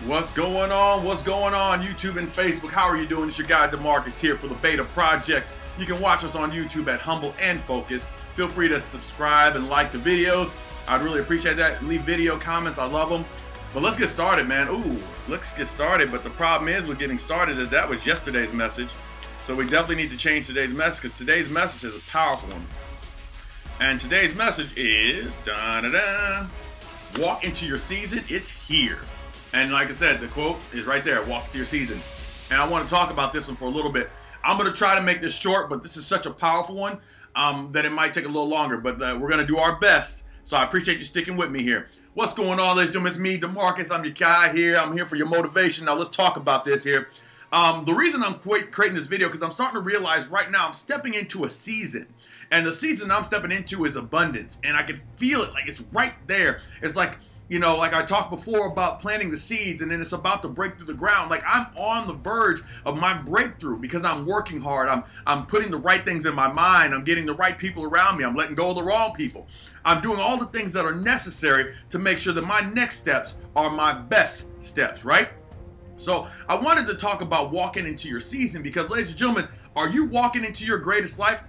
What's going on? What's going on, YouTube and Facebook? How are you doing? It's your guy DeMarcus here for the Beta Project. You can watch us on YouTube at Humble and Focused. Feel free to subscribe and like the videos. I'd really appreciate that. Leave video comments. I love them. But let's get started, man. Ooh, let's get started. But the problem is with getting started is that was yesterday's message. So we definitely need to change today's message because today's message is a powerful one. And today's message is walk into your season. It's here. And like I said, the quote is right there, walk into your season. And I want to talk about this one for a little bit. I'm going to try to make this short, but this is such a powerful one that it might take a little longer. But we're going to do our best. So I appreciate you sticking with me here. What's going on, ladies and gentlemen? It's me, DeMarcus. I'm your guy here. I'm here for your motivation. Now let's talk about this here. The reason I'm creating this video because I'm starting to realize right now I'm stepping into a season. And the season I'm stepping into is abundance. And I can feel it like it's right there. It's like, you know, like I talked before about planting the seeds and then it's about to break through the ground. Like I'm on the verge of my breakthrough because I'm working hard. I'm putting the right things in my mind. I'm getting the right people around me. I'm letting go of the wrong people. I'm doing all the things that are necessary to make sure that my next steps are my best steps, right? So I wanted to talk about walking into your season because, ladies and gentlemen, are you walking into your greatest life?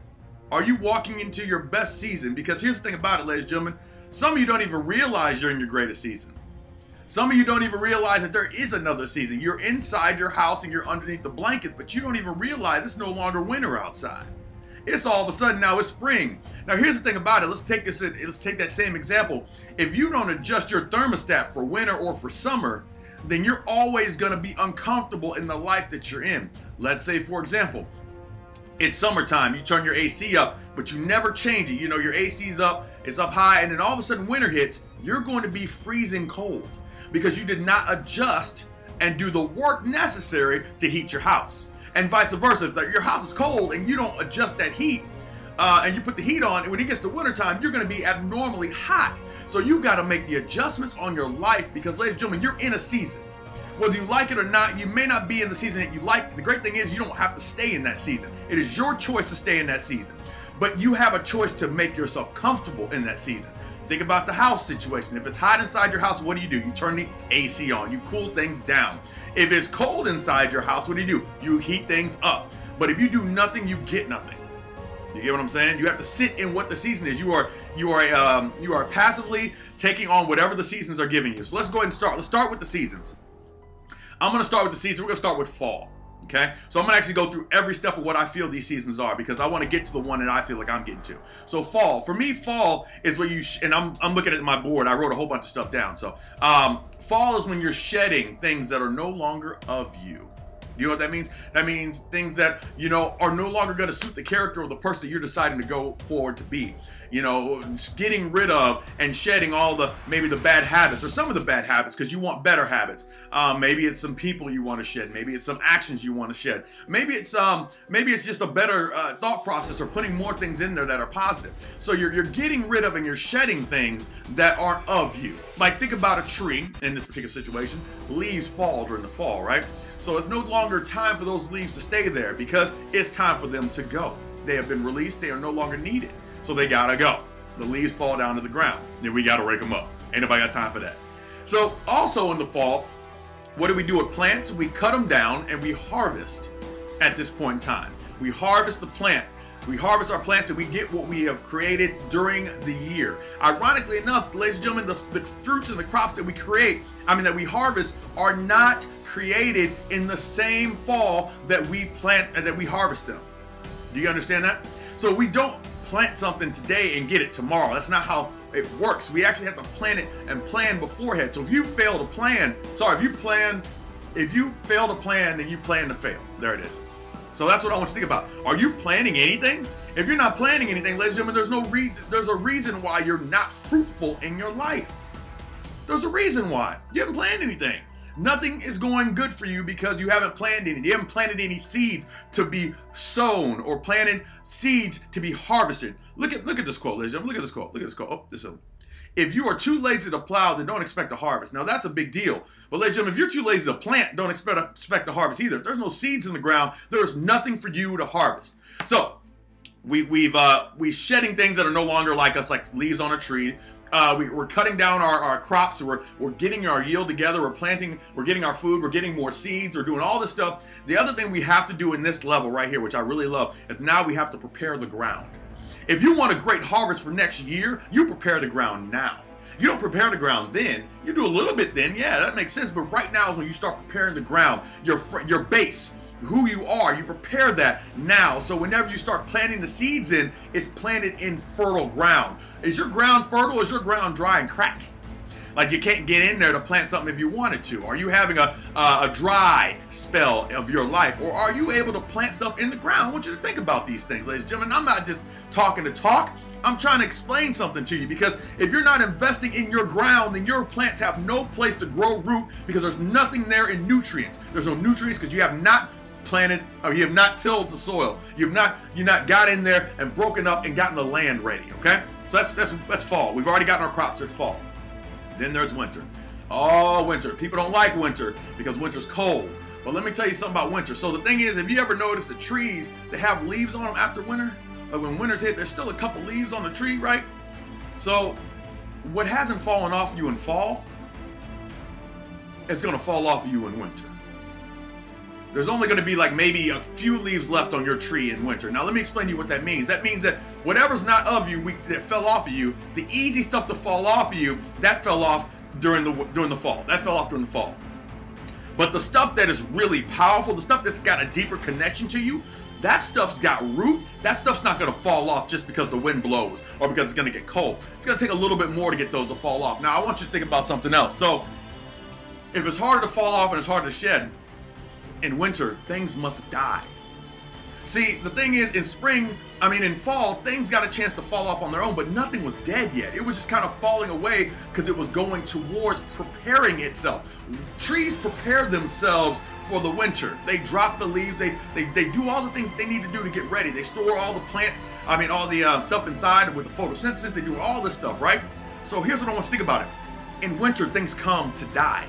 Are you walking into your best season? Because here's the thing about it, ladies and gentlemen. Some of you don't even realize you're in your greatest season. Some of you don't even realize that there is another season. You're inside your house and you're underneath the blankets, but you don't even realize it's no longer winter outside. It's all of a sudden now it's spring. Now here's the thing about it. Let's take that same example. If you don't adjust your thermostat for winter or for summer, then you're always going to be uncomfortable in the life that you're in. Let's say, for example, it's summertime, you turn your AC up, but you never change it. You know, your AC's up, it's up high, and then all of a sudden winter hits, you're going to be freezing cold because you did not adjust and do the work necessary to heat your house. And vice versa, if your house is cold and you don't adjust that heat, and you put the heat on, and when it gets to wintertime, you're going to be abnormally hot. So you got to make the adjustments on your life because, ladies and gentlemen, you're in a season. Whether you like it or not, you may not be in the season that you like. The great thing is you don't have to stay in that season. It is your choice to stay in that season. But you have a choice to make yourself comfortable in that season. Think about the house situation. If it's hot inside your house, what do? You turn the AC on. You cool things down. If it's cold inside your house, what do? You heat things up. But if you do nothing, you get nothing. You get what I'm saying? You have to sit in what the season is. You are passively taking on whatever the seasons are giving you. So let's go ahead and start. Let's start with the seasons. I'm going to start with the season. We're going to start with fall. Okay, so I'm going to actually go through every step of what I feel these seasons are because I want to get to the one that I feel like I'm getting to. So fall, for me, fall is where you, and I'm looking at my board. I wrote a whole bunch of stuff down. So fall is when you're shedding things that are no longer of you. You know what that means? That means things that, you know, are no longer going to suit the character of the person that you're deciding to go forward to be. You know, getting rid of and shedding all the, maybe the bad habits or some of the bad habits because you want better habits. Maybe it's some people you want to shed. Maybe it's some actions you want to shed. Maybe it's just a better thought process or putting more things in there that are positive. So you're getting rid of and you're shedding things that aren't of you. Like think about a tree in this particular situation. Leaves fall during the fall, right? So it's no longer time for those leaves to stay there because it's time for them to go. They have been released. They are no longer needed. So they gotta go. The leaves fall down to the ground. Then we gotta rake them up. Ain't nobody got time for that. So also in the fall, what do we do with plants? We cut them down and we harvest at this point in time. We harvest the plant. We harvest our plants and we get what we have created during the year. Ironically enough, ladies and gentlemen, the fruits and the crops that we create, that we harvest are not created in the same fall that we plant and that we harvest them. Do you understand that? So we don't plant something today and get it tomorrow. That's not how it works. We actually have to plant it and plan beforehand. So if you fail to plan, if you fail to plan, then you plan to fail. There it is. So that's what I want you to think about. Are you planning anything? If you're not planning anything, ladies and gentlemen, there's a reason why you're not fruitful in your life. There's a reason why. You haven't planned anything. Nothing is going good for you because you haven't planned anything. You haven't planted any seeds to be sown or planted seeds to be harvested. Look at this quote, ladies and gentlemen. Look at this quote. Look at this quote. Oh, this one. If you are too lazy to plow, then don't expect to harvest. Now that's a big deal. But ladies and gentlemen, if you're too lazy to plant, don't expect to harvest either. If there's no seeds in the ground, there is nothing for you to harvest. So We shedding things that are no longer like us, like leaves on a tree. We're cutting down our crops. We're getting our yield together. We're planting. We're getting our food. We're getting more seeds. We're doing all this stuff. The other thing we have to do in this level right here, which I really love, is now we have to prepare the ground. If you want a great harvest for next year, you prepare the ground now. You don't prepare the ground then. You do a little bit then. Yeah, that makes sense. But right now is when you start preparing the ground, your base, who you are, you prepare that now. So whenever you start planting the seeds in, it's planted in fertile ground. Is your ground fertile? Is your ground dry and crack? Like you can't get in there to plant something if you wanted to? Are you having a dry spell of your life? Or are you able to plant stuff in the ground? I want you to think about these things, ladies and gentlemen. I'm not just talking to talk. I'm trying to explain something to you, because if you're not investing in your ground, then your plants have no place to grow root, because there's nothing there in nutrients. There's no nutrients because you have not planted, or you have not tilled the soil. You've not got in there and broken up and gotten the land ready. Okay, so that's fall. We've already gotten our crops. There's fall. Then there's winter. Oh, winter. People don't like winter because winter's cold. But let me tell you something about winter. So the thing is, have you ever noticed the trees that have leaves on them after winter? Like when winter's hit, there's still a couple leaves on the tree, right? So what hasn't fallen off you in fall is going to fall off of you in winter. There's only going to be like maybe a few leaves left on your tree in winter. Now let me explain to you what that means. That means that whatever's not of you, that fell off of you, the easy stuff to fall off of you, that fell off during the fall. That fell off during the fall. But the stuff that is really powerful, the stuff that's got a deeper connection to you, that stuff's got root. That stuff's not going to fall off just because the wind blows or because it's going to get cold. It's going to take a little bit more to get those to fall off. Now, I want you to think about something else. So, if it's harder to fall off and it's harder to shed, in winter, things must die. See, the thing is, in fall, things got a chance to fall off on their own, but nothing was dead yet. It was just kind of falling away because it was going towards preparing itself. Trees prepare themselves for the winter. They drop the leaves. They do all the things they need to do to get ready. They store all the stuff inside with the photosynthesis. They do all this stuff, right? So here's what I want you to think about it. In winter, things come to die.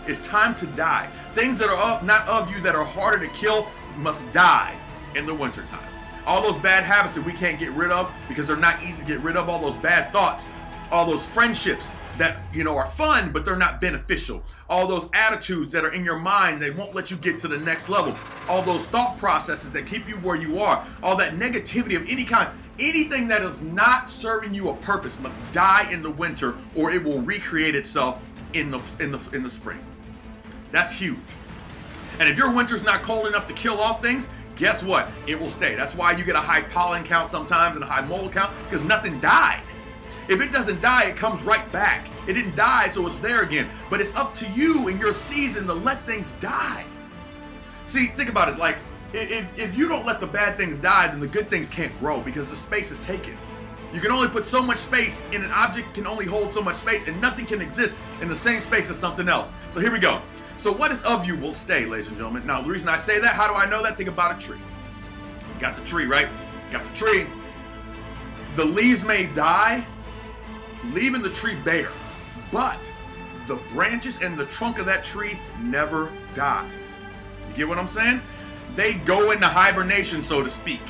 It's time to die. Things that are not of you, that are harder to kill, must die in the wintertime. All those bad habits that we can't get rid of because they're not easy to get rid of, all those bad thoughts, all those friendships that are fun but they're not beneficial, all those attitudes that are in your mind that won't let you get to the next level, all those thought processes that keep you where you are, all that negativity of any kind, anything that is not serving you a purpose must die in the winter, or it will recreate itself in the spring. That's huge. And if your winter's not cold enough to kill off things, guess what? It will stay. That's why you get a high pollen count sometimes and a high mold count, because nothing died. If it doesn't die, it comes right back. It didn't die, so it's there again. But it's up to you and your season to let things die. See, think about it. Like, if you don't let the bad things die, then the good things can't grow because the space is taken. You can only put so much space in an object, can only hold so much space, and nothing can exist in the same space as something else. So here we go. So what is of you will stay, ladies and gentlemen. Now, the reason I say that, how do I know that? Think about a tree. You got the tree, right? You got the tree. The leaves may die, leaving the tree bare, but the branches and the trunk of that tree never die. You get what I'm saying? They go into hibernation, so to speak.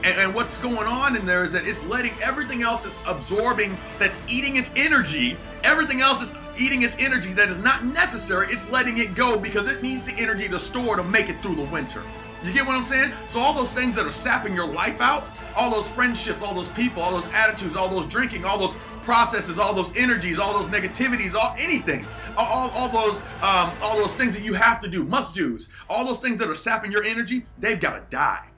And what's going on in there is that it's letting everything else is absorbing, that's eating its energy. Everything else is eating its energy that is not necessary. It's letting it go because it needs the energy to store to make it through the winter. You get what I'm saying? So all those things that are sapping your life out, all those friendships, all those people, all those attitudes, all those drinking, all those processes, all those energies, all those negativities, anything, all those things that you have to do, must-dos, all those things that are sapping your energy, they've got to die.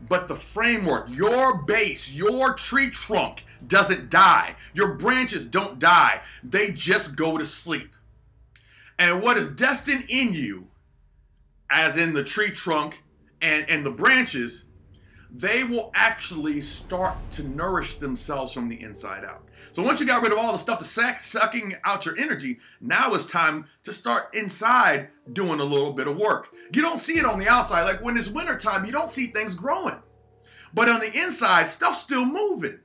But the framework, your base, your tree trunk doesn't die. Your branches don't die. They just go to sleep. And what is destined in you, as in the tree trunk and the branches, they will actually start to nourish themselves from the inside out. So once you got rid of all the stuff that's sucking out your energy, now it's time to start inside doing a little bit of work. You don't see it on the outside. Like when it's wintertime, you don't see things growing. But on the inside, stuff's still moving.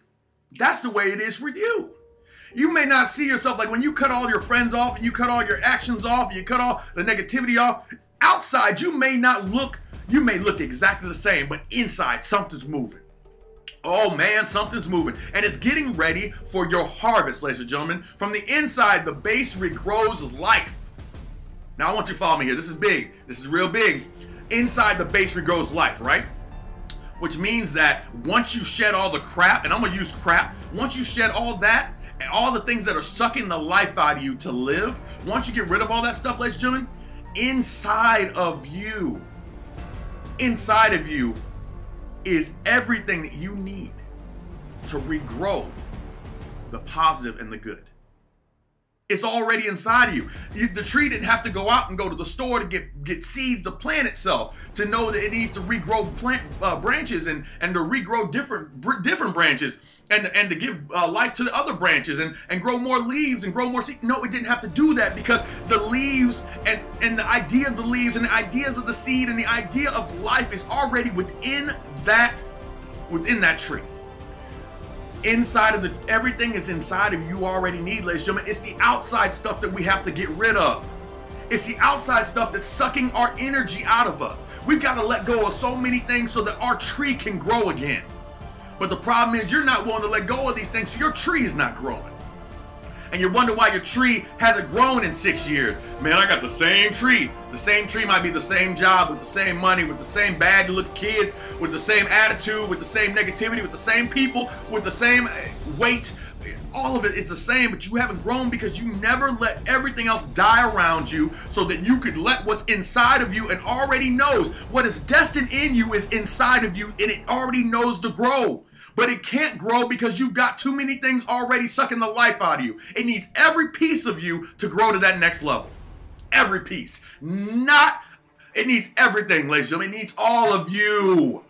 That's the way it is for you. You may not see yourself, like when you cut all your friends off, and you cut all your actions off, you cut all the negativity off, outside you may look exactly the same, but inside something's moving. Oh man, something's moving, and it's getting ready for your harvest, ladies and gentlemen. From the inside, the base regrows life. Now I want you to follow me here. This is big. This is real big. Inside the base regrows life, right? Which means that once you shed all the crap, and I'm gonna use crap, once you shed all that, and all the things that are sucking the life out of you to live, once you get rid of all that stuff, ladies and gentlemen, inside of you is everything that you need to regrow the positive and the good. It's already inside of you. The tree didn't have to go out and go to the store to get seeds to plant itself, to know that it needs to regrow branches and to regrow different branches and to give life to the other branches and grow more leaves and grow more seeds. No, it didn't have to do that, because the leaves and the idea of the leaves and the ideas of the seed and the idea of life is already within that tree. Inside of everything is inside of you already need, ladies and gentlemen. It's the outside stuff that we have to get rid of. It's the outside stuff that's sucking our energy out of us. We've got to let go of so many things so that our tree can grow again. But the problem is you're not willing to let go of these things, so your tree is not growing. And you wonder why your tree hasn't grown in 6 years. Man, I got the same tree. The same tree might be the same job, with the same money, with the same bad-looking kids, with the same attitude, with the same negativity, with the same people, with the same weight. All of it, it's the same, but you haven't grown because you never let everything else die around you so that you could let what's inside of you and already knows what is destined in you is inside of you, and it already knows to grow. But it can't grow because you've got too many things already sucking the life out of you. It needs every piece of you to grow to that next level. Every piece. It needs everything, ladies and gentlemen. It needs all of you.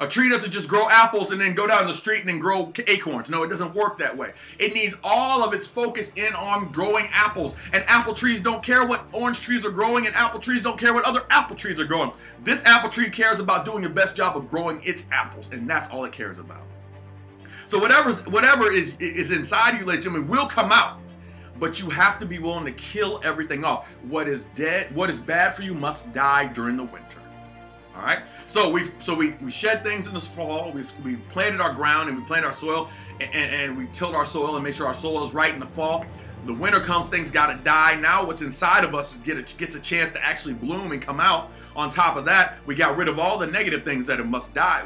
A tree doesn't just grow apples and then go down the street and then grow acorns. No, it doesn't work that way. It needs all of its focus in on growing apples. And apple trees don't care what orange trees are growing, and apple trees don't care what other apple trees are growing. This apple tree cares about doing the best job of growing its apples, and that's all it cares about. So whatever is inside you, ladies and gentlemen, will come out. But you have to be willing to kill everything off. What is dead, what is bad for you must die during the winter. All right, so we shed things in this fall. We planted our ground and we planted our soil, and we tilled our soil and made sure our soil is right in the fall. The winter comes, things got to die. Now what's inside of us gets a chance to actually bloom and come out. On top of that, we got rid of all the negative things that must die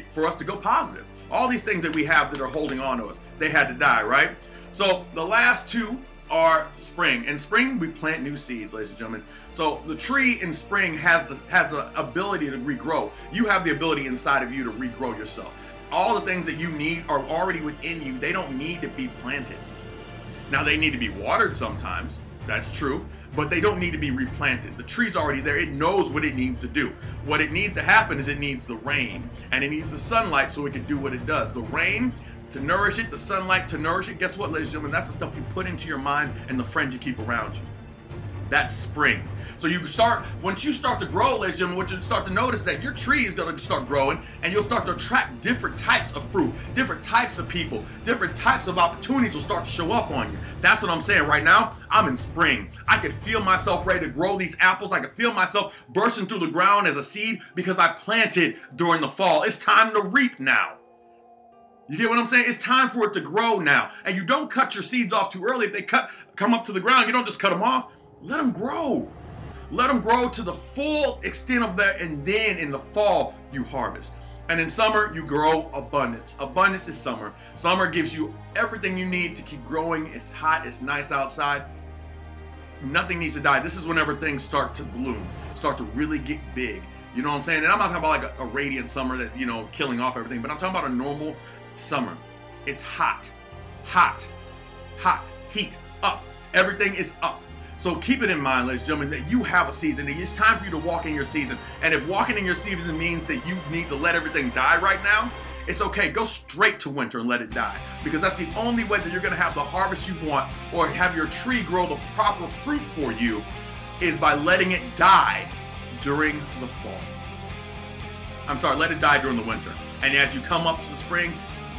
for us to go positive. All these things that we have that are holding on to us, they had to die, right? So the last two are spring. In spring, we plant new seeds, ladies and gentlemen. So the tree in spring has the ability to regrow. You have the ability inside of you to regrow yourself. All the things that you need are already within you. They don't need to be planted. Now, they need to be watered sometimes. That's true. But they don't need to be replanted. The tree's already there. It knows what it needs to do. What it needs to happen is it needs the rain. And it needs the sunlight so it can do what it does. The rain to nourish it, the sunlight to nourish it. Guess what, ladies and gentlemen? That's the stuff you put into your mind and the friends you keep around you. That's spring. So once you start to grow, ladies and gentlemen, what you start to notice that your tree is going to start growing, and you'll start to attract different types of fruit, different types of people, different types of opportunities will start to show up on you. That's what I'm saying right now. I'm in spring. I could feel myself ready to grow these apples. I could feel myself bursting through the ground as a seed because I planted during the fall. It's time to reap now. You get what I'm saying? It's time for it to grow now. And you don't cut your seeds off too early. If they come up to the ground, you don't just cut them off. Let them grow. Let them grow to the full extent of that, and then in the fall, you harvest. And in summer, you grow abundance. Abundance is summer. Summer gives you everything you need to keep growing. It's hot, it's nice outside. Nothing needs to die. This is whenever things start to bloom, start to really get big. You know what I'm saying? And I'm not talking about like a radiant summer that's, killing off everything, but I'm talking about a normal summer. It's hot, hot, hot, heat up. Everything is up. So keep it in mind, ladies and gentlemen, that you have a season. It's time for you to walk in your season. And if walking in your season means that you need to let everything die right now, it's okay. Go straight to winter and let it die. Because that's the only way that you're going to have the harvest you want or have your tree grow the proper fruit for you is by letting it die during the fall. Let it die during the winter. And as you come up to the spring,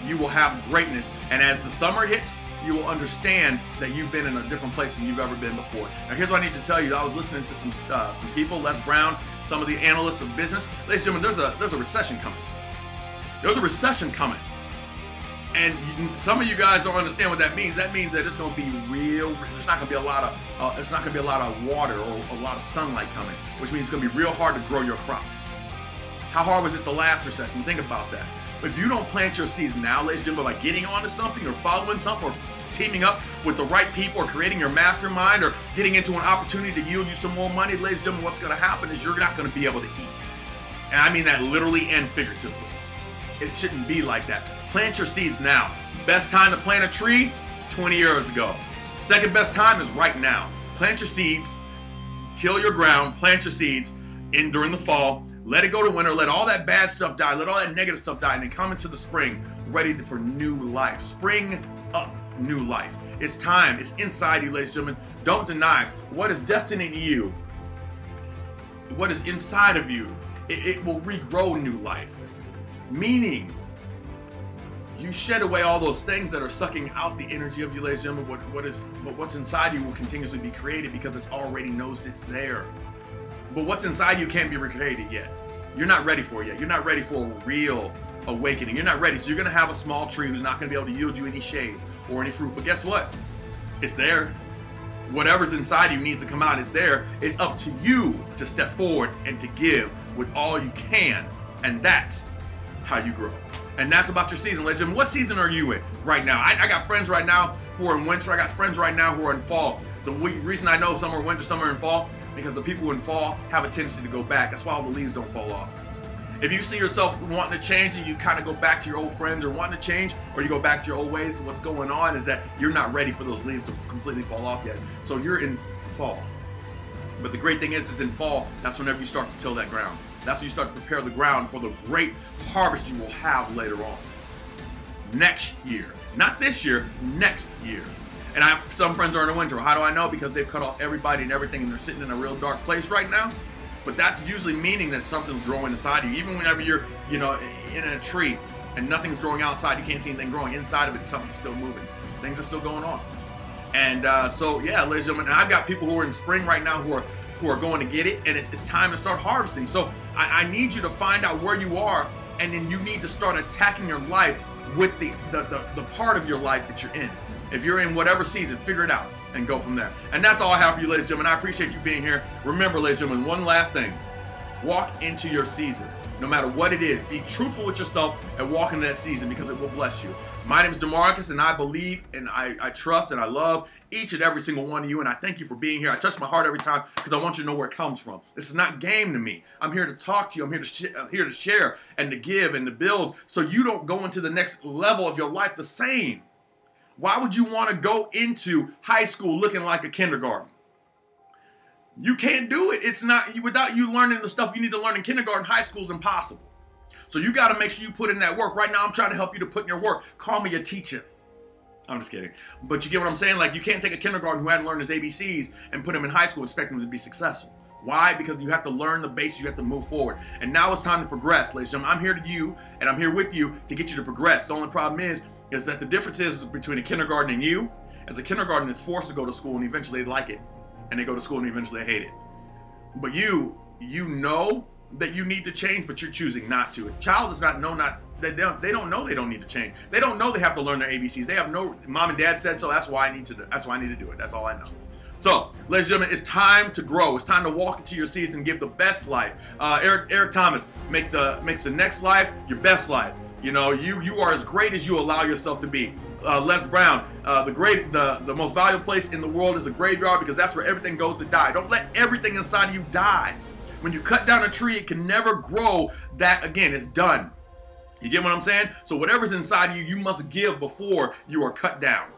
you will have greatness. And as the summer hits, you will understand that you've been in a different place than you've ever been before. Now, here's what I need to tell you. I was listening to some people, Les Brown, some of the analysts of business. Ladies and gentlemen, there's a recession coming. There's a recession coming. And some of you guys don't understand what that means. That means that it's going to be real. There's not going to be a lot of water or a lot of sunlight coming, which means it's going to be real hard to grow your crops. How hard was it the last recession? Think about that. But if you don't plant your seeds now, ladies and gentlemen, by getting onto something or following something or teaming up with the right people or creating your mastermind or getting into an opportunity to yield you some more money, ladies and gentlemen, what's going to happen is you're not going to be able to eat. And I mean that literally and figuratively. It shouldn't be like that. Plant your seeds now. Best time to plant a tree, 20 years ago. Second best time is right now. Plant your seeds, till your ground, plant your seeds during the fall. Let it go to winter. Let all that bad stuff die. Let all that negative stuff die. And then come into the spring ready for new life. Spring up new life. It's time. It's inside you, ladies and gentlemen. Don't deny what is destined in you. What is inside of you. It will regrow new life. Meaning, you shed away all those things that are sucking out the energy of you, ladies and gentlemen. But what's inside you will continuously be created because it's already knows it's there. But what's inside you can't be recreated yet. You're not ready for it yet. You're not ready for a real awakening. You're not ready. So you're going to have a small tree who's not going to be able to yield you any shade or any fruit. But guess what? It's there. Whatever's inside you needs to come out. It's there. It's up to you to step forward and to give with all you can. And that's how you grow. And that's about your season, ladies and gentlemen. What season are you in right now? I got friends right now who are in winter. I got friends right now who are in fall. The reason I know some are winter, some are in fall, because the people in fall have a tendency to go back. That's why all the leaves don't fall off. If you see yourself wanting to change and you kind of go back to your old friends or wanting to change, or you go back to your old ways, what's going on is that you're not ready for those leaves to completely fall off yet. So you're in fall. But the great thing is in fall, that's whenever you start to till that ground. That's when you start to prepare the ground for the great harvest you will have later on. Next year. Not this year, next year. And I have some friends are in the winter. How do I know? Because they've cut off everybody and everything and they're sitting in a real dark place right now. But that's usually meaning that something's growing inside you. Even whenever you're, in a tree and nothing's growing outside, you can't see anything growing. Inside of it, something's still moving. Things are still going on. And so, yeah, ladies and gentlemen, and I've got people who are in spring right now who are going to get it, and it's time to start harvesting. So I need you to find out where you are, and then you need to start attacking your life with the part of your life that you're in. If you're in whatever season, figure it out and go from there. And that's all I have for you, ladies and gentlemen. I appreciate you being here. Remember, ladies and gentlemen, one last thing. Walk into your season. No matter what it is, be truthful with yourself and walk into that season because it will bless you. My name is DeMarcus, and I believe and I trust and I love each and every single one of you, and I thank you for being here. I touch my heart every time because I want you to know where it comes from. This is not game to me. I'm here to talk to you. I'm here to share and to give and to build so you don't go into the next level of your life the same. Why would you want to go into high school looking like a kindergarten? You can't do it. It's not, without you learning the stuff you need to learn in kindergarten, high school is impossible. So you got to make sure you put in that work. Right now, I'm trying to help you to put in your work. Call me a teacher. I'm just kidding. But you get what I'm saying? Like, you can't take a kindergarten who hadn't learned his ABCs and put him in high school and expect him to be successful. Why? Because you have to learn the basics. You have to move forward. And now it's time to progress, ladies and gentlemen. I'm here to you, and I'm here with you to get you to progress. The only problem is that the difference is between a kindergarten and you. As a kindergarten is forced to go to school, and eventually they like it. And they go to school and eventually they hate it. But you know that you need to change, but you're choosing not to. A child does not know they don't know they don't need to change. They don't know they have to learn their ABCs. They have no, mom and dad said so, that's why I need to do it. That's all I know. So, ladies and gentlemen, it's time to grow. It's time to walk into your season, give the best life. Eric Thomas, makes the next life your best life. You know, you are as great as you allow yourself to be. Les Brown, the most valuable place in the world is a graveyard because that's where everything goes to die. Don't let everything inside of you die. When you cut down a tree, it can never grow that again. It's done. You get what I'm saying? So whatever's inside of you, you must give before you are cut down.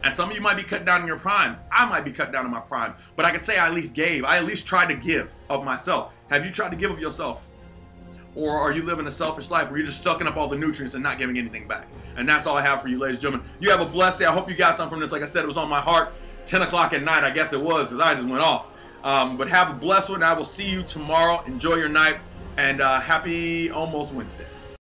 And some of you might be cut down in your prime. I might be cut down in my prime. But I can say I at least gave. I at least tried to give of myself. Have you tried to give of yourself? Or are you living a selfish life where you're just sucking up all the nutrients and not giving anything back? And that's all I have for you, ladies and gentlemen. You have a blessed day. I hope you got something from this. Like I said, it was on my heart. 10 o'clock at night, I guess it was, because I just went off. But have a blessed one. I will see you tomorrow. Enjoy your night. And happy almost Wednesday.